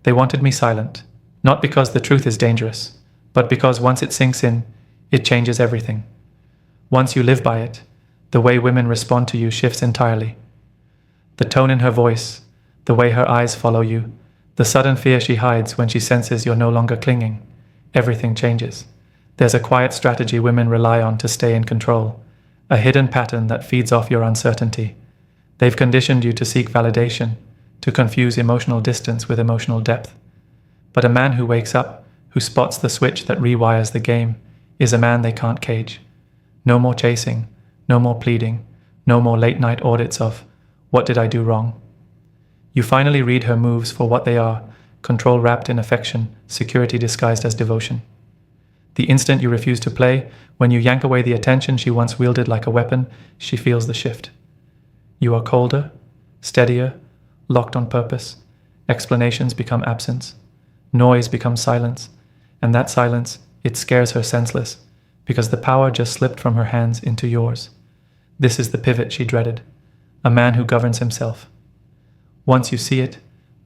They wanted me silent, not because the truth is dangerous, but because once it sinks in, it changes everything. Once you live by it, the way women respond to you shifts entirely. The tone in her voice, the way her eyes follow you, the sudden fear she hides when she senses you're no longer clinging, everything changes. There's a quiet strategy women rely on to stay in control, a hidden pattern that feeds off your uncertainty. They've conditioned you to seek validation, to confuse emotional distance with emotional depth. But a man who wakes up, who spots the switch that rewires the game, is a man they can't cage. No more chasing, no more pleading, no more late-night audits of, what did I do wrong? You finally read her moves for what they are, control wrapped in affection, security disguised as devotion. The instant you refuse to play, when you yank away the attention she once wielded like a weapon, she feels the shift. You are colder, steadier, locked on purpose. Explanations become absence. Noise becomes silence. And that silence, it scares her senseless, because the power just slipped from her hands into yours. This is the pivot she dreaded. A man who governs himself. Once you see it,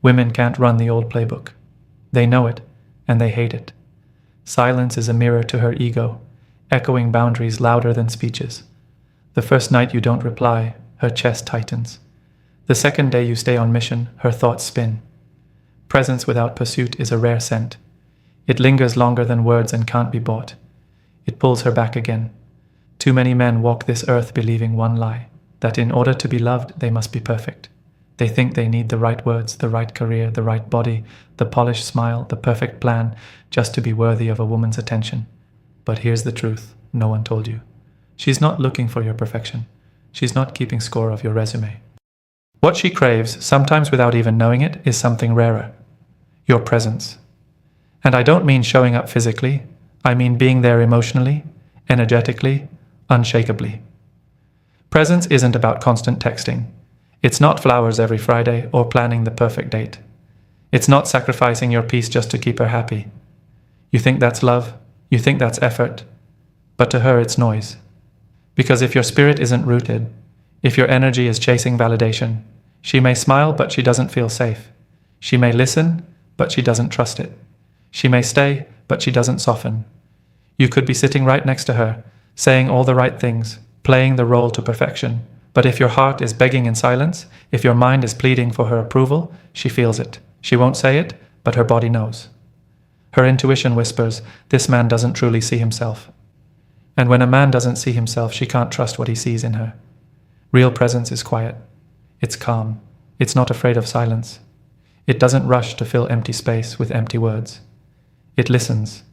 women can't run the old playbook. They know it, and they hate it. Silence is a mirror to her ego, echoing boundaries louder than speeches. The first night you don't reply, her chest tightens. The second day you stay on mission, her thoughts spin. Presence without pursuit is a rare scent. It lingers longer than words and can't be bought. It pulls her back again. Too many men walk this earth believing one lie, that in order to be loved, they must be perfect. They think they need the right words, the right career, the right body, the polished smile, the perfect plan, just to be worthy of a woman's attention. But here's the truth, no one told you. She's not looking for your perfection. She's not keeping score of your resume. What she craves, sometimes without even knowing it, is something rarer. Your presence. And I don't mean showing up physically. I mean being there emotionally, energetically, unshakably. Presence isn't about constant texting. It's not flowers every Friday or planning the perfect date. It's not sacrificing your peace just to keep her happy. You think that's love, you think that's effort, but to her it's noise. Because if your spirit isn't rooted, if your energy is chasing validation, she may smile but she doesn't feel safe. She may listen, but she doesn't trust it. She may stay, but she doesn't soften. You could be sitting right next to her, saying all the right things, playing the role to perfection. But if your heart is begging in silence, if your mind is pleading for her approval, she feels it. She won't say it, but her body knows. Her intuition whispers, this man doesn't truly see himself. And when a man doesn't see himself, she can't trust what he sees in her. Real presence is quiet. It's calm. It's not afraid of silence. It doesn't rush to fill empty space with empty words. It listens.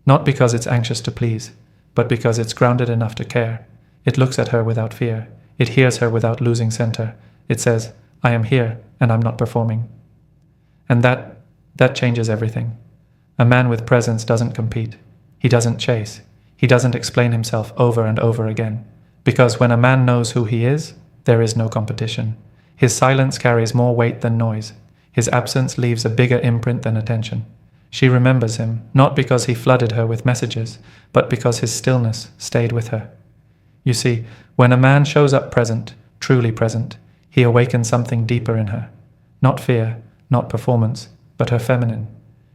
Not because it's anxious to please, but because it's grounded enough to care. It looks at her without fear. It hears her without losing center. It says, I am here and I'm not performing. And that changes everything. A man with presence doesn't compete. He doesn't chase. He doesn't explain himself over and over again. Because when a man knows who he is, there is no competition. His silence carries more weight than noise. His absence leaves a bigger imprint than attention. She remembers him, not because he flooded her with messages, but because his stillness stayed with her. You see, when a man shows up present, truly present, he awakens something deeper in her. Not fear, not performance, but her feminine.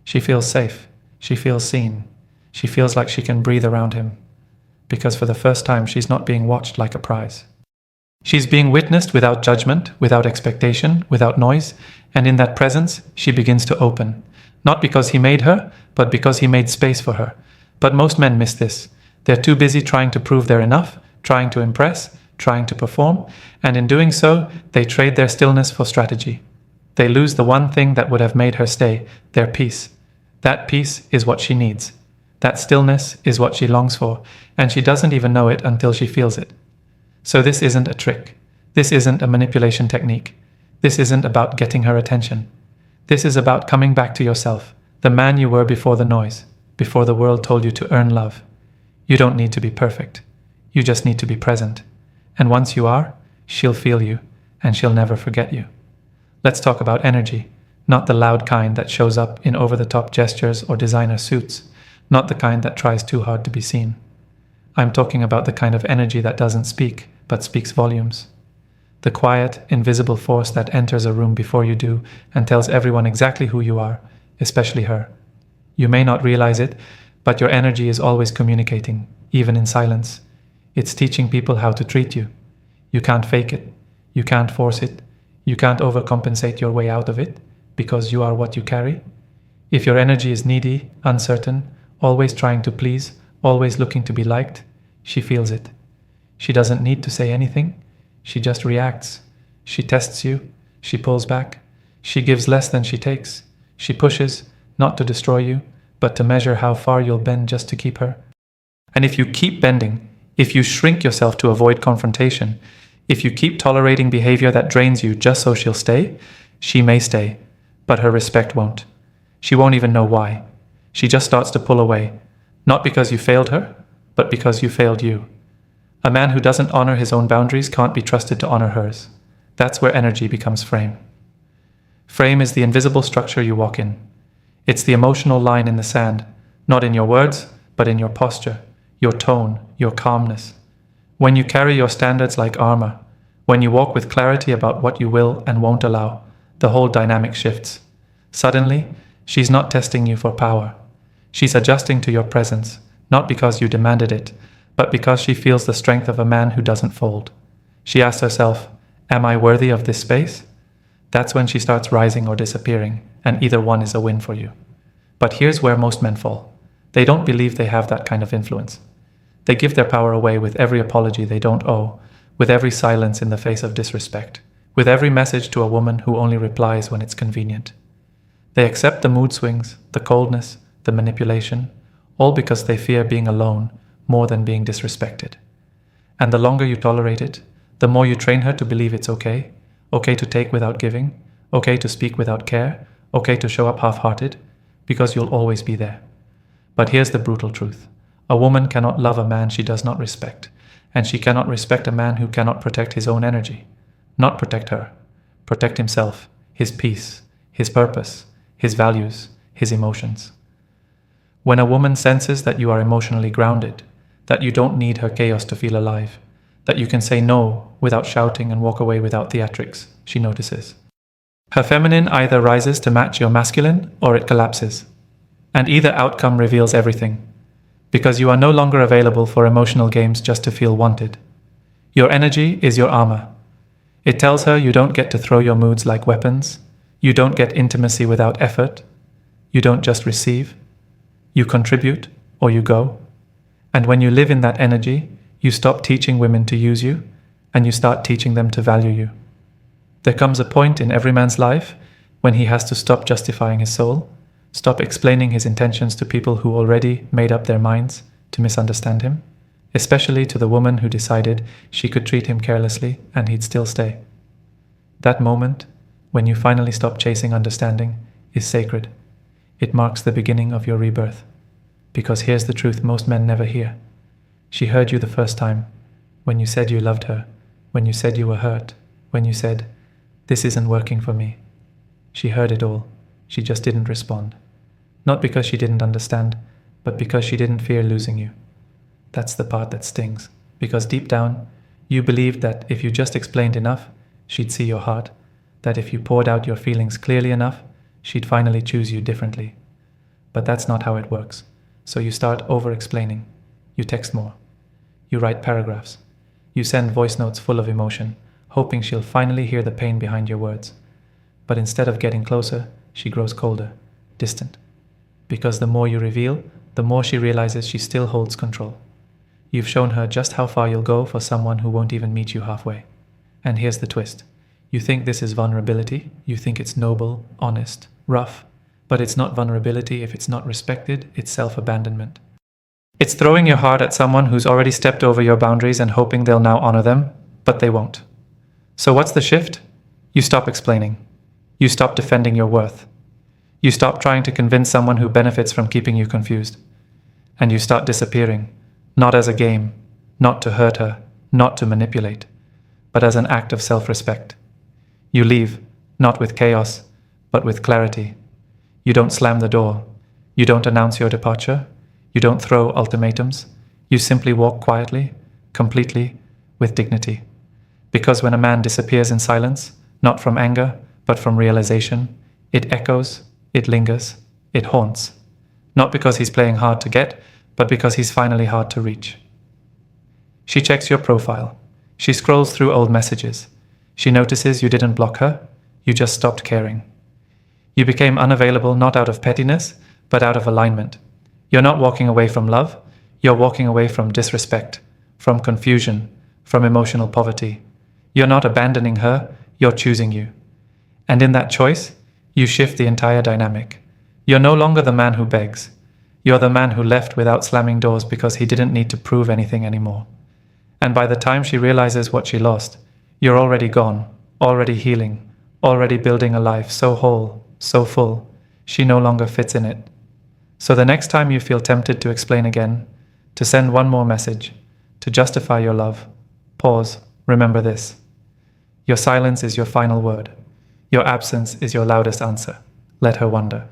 She feels safe. She feels seen. She feels like she can breathe around him. Because for the first time, she's not being watched like a prize. She's being witnessed without judgment, without expectation, without noise, and in that presence, she begins to open. Not because he made her, but because he made space for her. But most men miss this. They're too busy trying to prove they're enough, trying to impress, trying to perform, and in doing so, they trade their stillness for strategy. They lose the one thing that would have made her stay, their peace. That peace is what she needs. That stillness is what she longs for, and she doesn't even know it until she feels it. So this isn't a trick. This isn't a manipulation technique. This isn't about getting her attention. This is about coming back to yourself, the man you were before the noise, before the world told you to earn love. You don't need to be perfect. You just need to be present. And once you are, she'll feel you, and she'll never forget you. Let's talk about energy, not the loud kind that shows up in over-the-top gestures or designer suits, not the kind that tries too hard to be seen. I'm talking about the kind of energy that doesn't speak, but speaks volumes. The quiet, invisible force that enters a room before you do and tells everyone exactly who you are, especially her. You may not realize it, but your energy is always communicating, even in silence. It's teaching people how to treat you. You can't fake it. You can't force it. You can't overcompensate your way out of it, because you are what you carry. If your energy is needy, uncertain, always trying to please, always looking to be liked, she feels it. She doesn't need to say anything. She just reacts. She tests you. She pulls back. She gives less than she takes. She pushes, not to destroy you, but to measure how far you'll bend just to keep her. And if you keep bending, if you shrink yourself to avoid confrontation, if you keep tolerating behavior that drains you just so she'll stay, she may stay, but her respect won't. She won't even know why. She just starts to pull away, not because you failed her, but because you failed you. A man who doesn't honor his own boundaries can't be trusted to honor hers. That's where energy becomes frame. Frame is the invisible structure you walk in. It's the emotional line in the sand, not in your words, but in your posture, your tone, your calmness. When you carry your standards like armor, when you walk with clarity about what you will and won't allow, the whole dynamic shifts. Suddenly, she's not testing you for power. She's adjusting to your presence, not because you demanded it, but because she feels the strength of a man who doesn't fold. She asks herself, am I worthy of this space? That's when she starts rising or disappearing, and either one is a win for you. But here's where most men fall. They don't believe they have that kind of influence. They give their power away with every apology they don't owe, with every silence in the face of disrespect, with every message to a woman who only replies when it's convenient. They accept the mood swings, the coldness, the manipulation, all because they fear being alone more than being disrespected. And the longer you tolerate it, the more you train her to believe it's okay to take without giving, okay to speak without care, okay to show up half-hearted, because you'll always be there. But here's the brutal truth. A woman cannot love a man she does not respect, and she cannot respect a man who cannot protect his own energy. Not protect her. Protect himself, his peace, his purpose, his values, his emotions. When a woman senses that you are emotionally grounded, that you don't need her chaos to feel alive, that you can say no without shouting and walk away without theatrics, she notices. Her feminine either rises to match your masculine or it collapses. And either outcome reveals everything, because you are no longer available for emotional games just to feel wanted. Your energy is your armor. It tells her you don't get to throw your moods like weapons. You don't get intimacy without effort. You don't just receive. You contribute or you go. And when you live in that energy, you stop teaching women to use you, and you start teaching them to value you. There comes a point in every man's life when he has to stop justifying his soul, stop explaining his intentions to people who already made up their minds to misunderstand him, especially to the woman who decided she could treat him carelessly and he'd still stay. That moment, when you finally stop chasing understanding, is sacred. It marks the beginning of your rebirth. Because here's the truth most men never hear. She heard you the first time, when you said you loved her, when you said you were hurt, when you said, "This isn't working for me." She heard it all. She just didn't respond. Not because she didn't understand, but because she didn't fear losing you. That's the part that stings, because deep down, you believed that if you just explained enough, she'd see your heart, that if you poured out your feelings clearly enough, she'd finally choose you differently. But that's not how it works. So you start over-explaining. You text more. You write paragraphs. You send voice notes full of emotion, hoping she'll finally hear the pain behind your words. But instead of getting closer, she grows colder, distant. Because the more you reveal, the more she realizes she still holds control. You've shown her just how far you'll go for someone who won't even meet you halfway. And here's the twist. You think this is vulnerability. You think it's noble, honest, rough. But it's not vulnerability if it's not respected, it's self-abandonment. It's throwing your heart at someone who's already stepped over your boundaries and hoping they'll now honor them, but they won't. So what's the shift? You stop explaining. You stop defending your worth. You stop trying to convince someone who benefits from keeping you confused. And you start disappearing, not as a game, not to hurt her, not to manipulate, but as an act of self-respect. You leave, not with chaos, but with clarity. You don't slam the door. You don't announce your departure. You don't throw ultimatums. You simply walk quietly, completely, with dignity. Because when a man disappears in silence, not from anger, but from realization, it echoes, it lingers, it haunts. Not because he's playing hard to get, but because he's finally hard to reach. She checks your profile. She scrolls through old messages. She notices you didn't block her, you just stopped caring. You became unavailable not out of pettiness, but out of alignment. You're not walking away from love, you're walking away from disrespect, from confusion, from emotional poverty. You're not abandoning her, you're choosing you. And in that choice, you shift the entire dynamic. You're no longer the man who begs. You're the man who left without slamming doors because he didn't need to prove anything anymore. And by the time she realizes what she lost, you're already gone, already healing, already building a life so whole, so full, she no longer fits in it. So the next time you feel tempted to explain again, to send one more message, to justify your love, pause, remember this. Your silence is your final word. Your absence is your loudest answer. Let her wonder.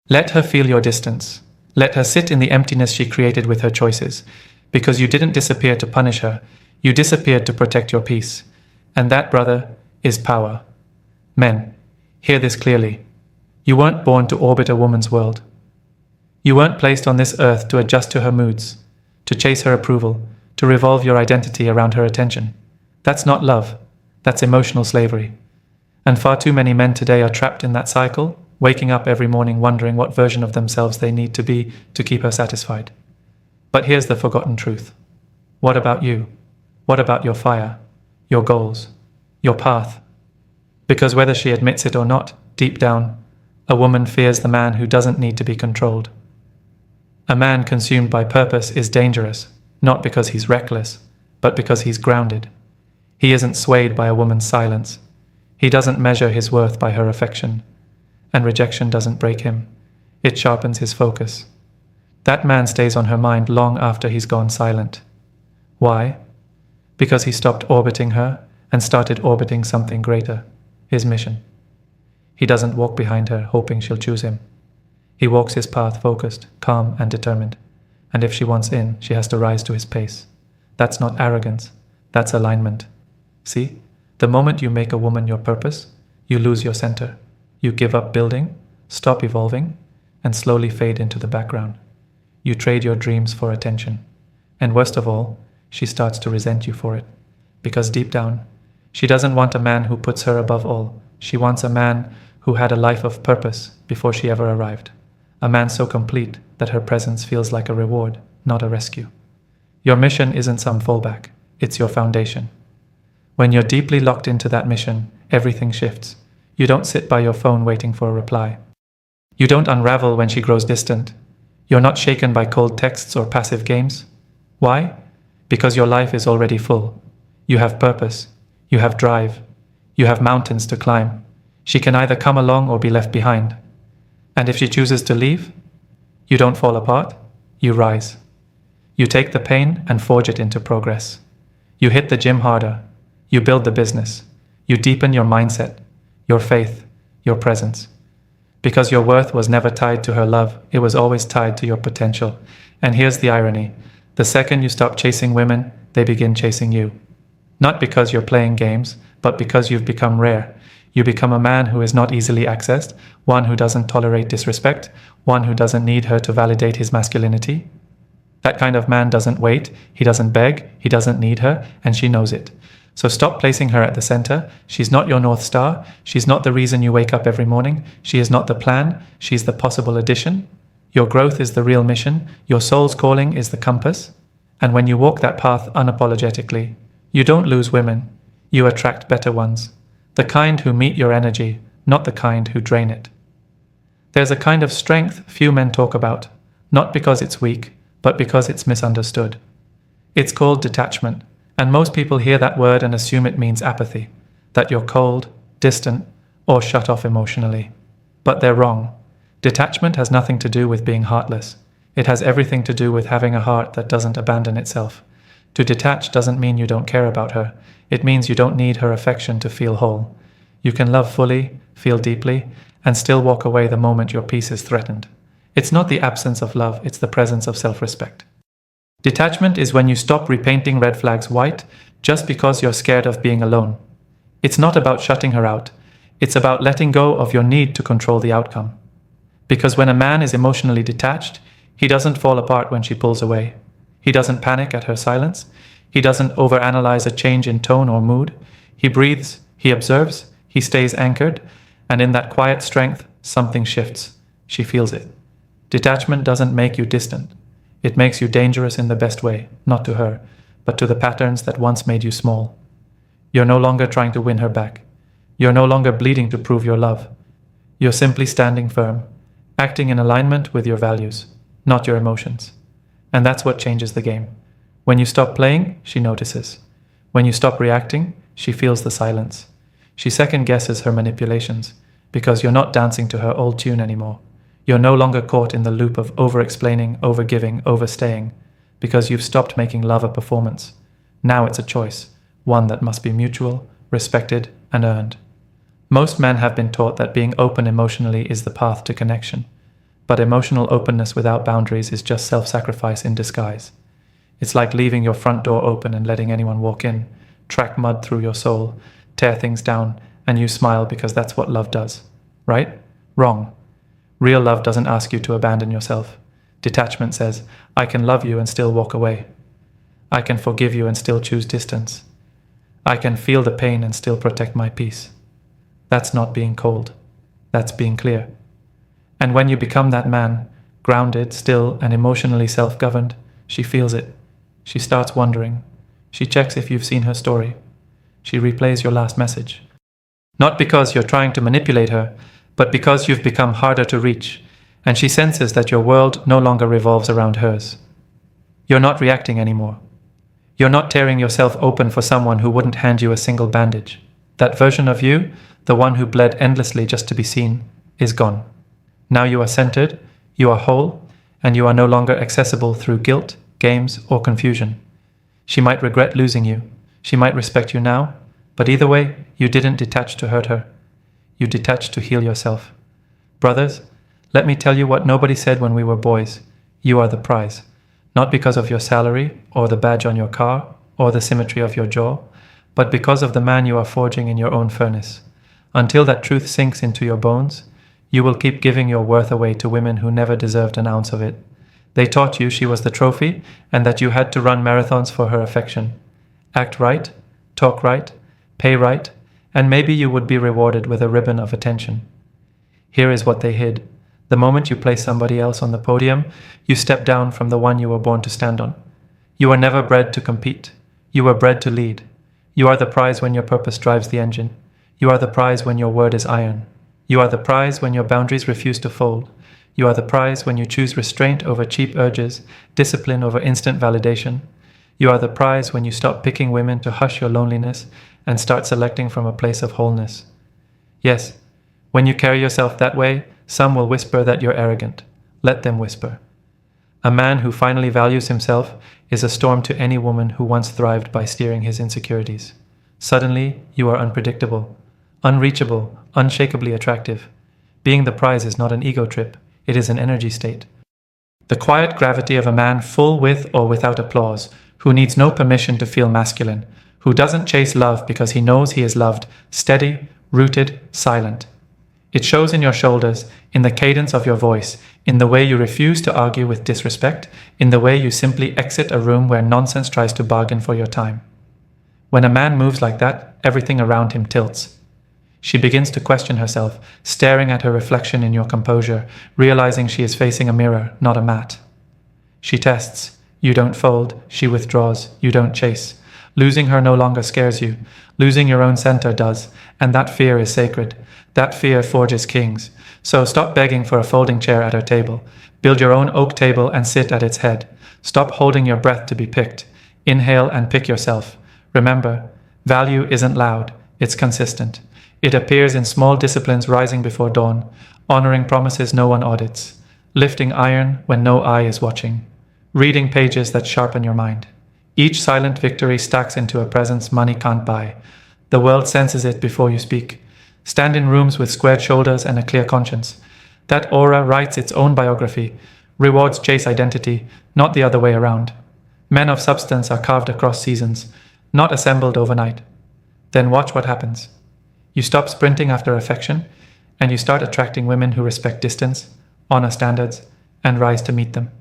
Let her feel your distance. Let her sit in the emptiness she created with her choices. Because you didn't disappear to punish her, you disappeared to protect your peace. And that, brother, is power. Men, hear this clearly. You weren't born to orbit a woman's world. You weren't placed on this earth to adjust to her moods, to chase her approval, to revolve your identity around her attention. That's not love. That's emotional slavery. And far too many men today are trapped in that cycle, waking up every morning wondering what version of themselves they need to be to keep her satisfied. But here's the forgotten truth. What about you? What about your fire, your goals, your path? Because whether she admits it or not, deep down, a woman fears the man who doesn't need to be controlled. A man consumed by purpose is dangerous, not because he's reckless, but because he's grounded. He isn't swayed by a woman's silence. He doesn't measure his worth by her affection. And rejection doesn't break him. It sharpens his focus. That man stays on her mind long after he's gone silent. Why? Because he stopped orbiting her and started orbiting something greater, his mission. He doesn't walk behind her hoping she'll choose him. He walks his path focused, calm and determined. And if she wants in, she has to rise to his pace. That's not arrogance. That's alignment. See? The moment you make a woman your purpose, you lose your center. You give up building, stop evolving, and slowly fade into the background. You trade your dreams for attention. And worst of all, she starts to resent you for it. Because deep down, she doesn't want a man who puts her above all. She wants a man who had a life of purpose before she ever arrived. A man so complete that her presence feels like a reward, not a rescue. Your mission isn't some fallback, it's your foundation. When you're deeply locked into that mission, everything shifts. You don't sit by your phone waiting for a reply. You don't unravel when she grows distant. You're not shaken by cold texts or passive games. Why? Because your life is already full. You have purpose. You have drive. You have mountains to climb. She can either come along or be left behind. And if she chooses to leave, you don't fall apart, you rise. You take the pain and forge it into progress. You hit the gym harder. You build the business. You deepen your mindset, your faith, your presence. Because your worth was never tied to her love, it was always tied to your potential. And here's the irony. The second you stop chasing women, they begin chasing you. Not because you're playing games, but because you've become rare. You become a man who is not easily accessed, one who doesn't tolerate disrespect, one who doesn't need her to validate his masculinity. That kind of man doesn't wait, he doesn't beg, he doesn't need her, and she knows it. So stop placing her at the center. She's not your North Star. She's not the reason you wake up every morning. She is not the plan. She's the possible addition. Your growth is the real mission. Your soul's calling is the compass. And when you walk that path unapologetically, you don't lose women. You attract better ones. The kind who meet your energy, not the kind who drain it. There's a kind of strength few men talk about, not because it's weak, but because it's misunderstood. It's called detachment. And most people hear that word and assume it means apathy, that you're cold, distant, or shut off emotionally. But they're wrong. Detachment has nothing to do with being heartless. It has everything to do with having a heart that doesn't abandon itself. To detach doesn't mean you don't care about her. It means you don't need her affection to feel whole. You can love fully, feel deeply, and still walk away the moment your peace is threatened. It's not the absence of love, it's the presence of self-respect. Detachment is when you stop repainting red flags white just because you're scared of being alone. It's not about shutting her out. It's about letting go of your need to control the outcome. Because when a man is emotionally detached, he doesn't fall apart when she pulls away. He doesn't panic at her silence. He doesn't overanalyze a change in tone or mood. He breathes, he observes, he stays anchored, and in that quiet strength, something shifts. She feels it. Detachment doesn't make you distant. It makes you dangerous in the best way, not to her, but to the patterns that once made you small. You're no longer trying to win her back. You're no longer bleeding to prove your love. You're simply standing firm, acting in alignment with your values, not your emotions. And that's what changes the game. When you stop playing, she notices. When you stop reacting, she feels the silence. She second guesses her manipulations, because you're not dancing to her old tune anymore. You're no longer caught in the loop of over-explaining, over-giving, overstaying, because you've stopped making love a performance. Now it's a choice, one that must be mutual, respected, and earned. Most men have been taught that being open emotionally is the path to connection. But emotional openness without boundaries is just self-sacrifice in disguise. It's like leaving your front door open and letting anyone walk in, track mud through your soul, tear things down, and you smile because that's what love does. Right? Wrong. Real love doesn't ask you to abandon yourself. Detachment says, I can love you and still walk away. I can forgive you and still choose distance. I can feel the pain and still protect my peace. That's not being cold. That's being clear. And when you become that man, grounded, still, and emotionally self-governed, she feels it. She starts wondering. She checks if you've seen her story. She replays your last message. Not because you're trying to manipulate her, but because you've become harder to reach, and she senses that your world no longer revolves around hers. You're not reacting anymore. You're not tearing yourself open for someone who wouldn't hand you a single bandage. That version of you, the one who bled endlessly just to be seen, is gone. Now you are centered, you are whole, and you are no longer accessible through guilt, games, or confusion. She might regret losing you. She might respect you now, but either way, you didn't detach to hurt her. You detached to heal yourself. Brothers, let me tell you what nobody said when we were boys. You are the prize. Not because of your salary, or the badge on your car, or the symmetry of your jaw, but because of the man you are forging in your own furnace. Until that truth sinks into your bones, you will keep giving your worth away to women who never deserved an ounce of it. They taught you she was the trophy, and that you had to run marathons for her affection. Act right, talk right, pay right, and maybe you would be rewarded with a ribbon of attention. Here is what they hid. The moment you place somebody else on the podium, you step down from the one you were born to stand on. You were never bred to compete. You were bred to lead. You are the prize when your purpose drives the engine. You are the prize when your word is iron. You are the prize when your boundaries refuse to fold. You are the prize when you choose restraint over cheap urges, discipline over instant validation. You are the prize when you stop picking women to hush your loneliness and start selecting from a place of wholeness. Yes, when you carry yourself that way, some will whisper that you're arrogant. Let them whisper. A man who finally values himself is a storm to any woman who once thrived by steering his insecurities. Suddenly, you are unpredictable, unreachable, unshakably attractive. Being the prize is not an ego trip, it is an energy state. The quiet gravity of a man full with or without applause, who needs no permission to feel masculine, who doesn't chase love because he knows he is loved, steady, rooted, silent. It shows in your shoulders, in the cadence of your voice, in the way you refuse to argue with disrespect, in the way you simply exit a room where nonsense tries to bargain for your time. When a man moves like that, everything around him tilts. She begins to question herself, staring at her reflection in your composure, realizing she is facing a mirror, not a mat. She tests. You don't fold. She withdraws. You don't chase. Losing her no longer scares you. Losing your own center does, and that fear is sacred. That fear forges kings. So stop begging for a folding chair at her table. Build your own oak table and sit at its head. Stop holding your breath to be picked. Inhale and pick yourself. Remember, value isn't loud, it's consistent. It appears in small disciplines rising before dawn, honoring promises no one audits, lifting iron when no eye is watching, reading pages that sharpen your mind. Each silent victory stacks into a presence money can't buy. The world senses it before you speak. Stand in rooms with squared shoulders and a clear conscience. That aura writes its own biography, rewards chase identity, not the other way around. Men of substance are carved across seasons. not assembled overnight. Then watch what happens. You stop sprinting after affection, and you start attracting women who respect distance, honor standards, and rise to meet them.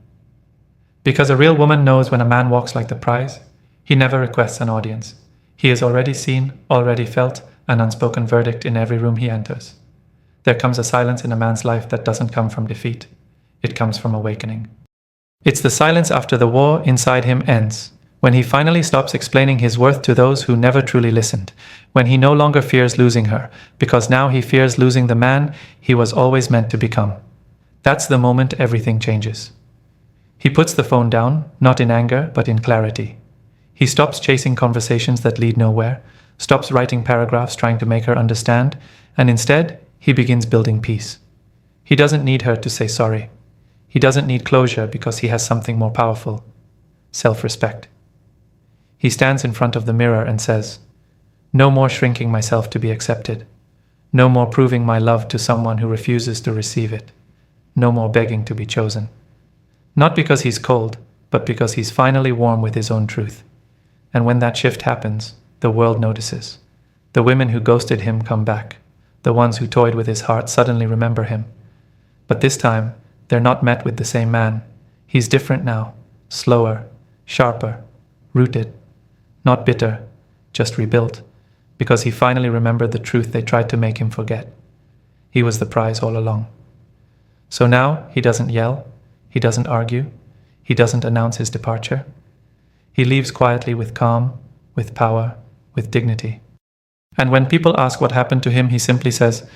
Because a real woman knows when a man walks like the prize, he never requests an audience. He is already seen, already felt, an unspoken verdict in every room he enters. There comes a silence in a man's life that doesn't come from defeat. It comes from awakening. It's the silence after the war inside him ends, when he finally stops explaining his worth to those who never truly listened, when he no longer fears losing her, because now he fears losing the man he was always meant to become. That's the moment everything changes. He puts the phone down, not in anger, but in clarity. He stops chasing conversations that lead nowhere, stops writing paragraphs trying to make her understand, and instead, he begins building peace. He doesn't need her to say sorry. He doesn't need closure because he has something more powerful: self-respect. He stands in front of the mirror and says, "No more shrinking myself to be accepted. No more proving my love to someone who refuses to receive it. No more begging to be chosen." Not because he's cold, but because he's finally warm with his own truth. And when that shift happens, the world notices. The women who ghosted him come back. The ones who toyed with his heart suddenly remember him. But this time, they're not met with the same man. He's different now, slower, sharper, rooted, not bitter, just rebuilt, because he finally remembered the truth they tried to make him forget. He was the prize all along. So now he doesn't yell, he doesn't argue, he doesn't announce his departure. He leaves quietly with calm, with power, with dignity. And when people ask what happened to him, he simply says,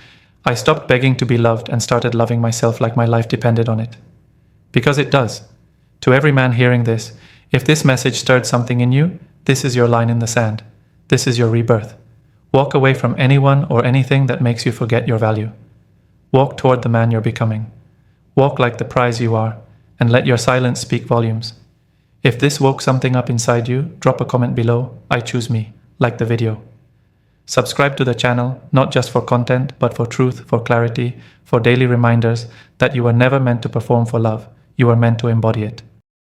"I stopped begging to be loved and started loving myself like my life depended on it." Because it does. To every man hearing this, if this message stirred something in you, this is your line in the sand. This is your rebirth. Walk away from anyone or anything that makes you forget your value. Walk toward the man you're becoming. Walk like the prize you are, and let your silence speak volumes. If this woke something up inside you, drop a comment below. I choose me. Like the video. Subscribe to the channel, not just for content, but for truth, for clarity, for daily reminders that you were never meant to perform for love. You were meant to embody it.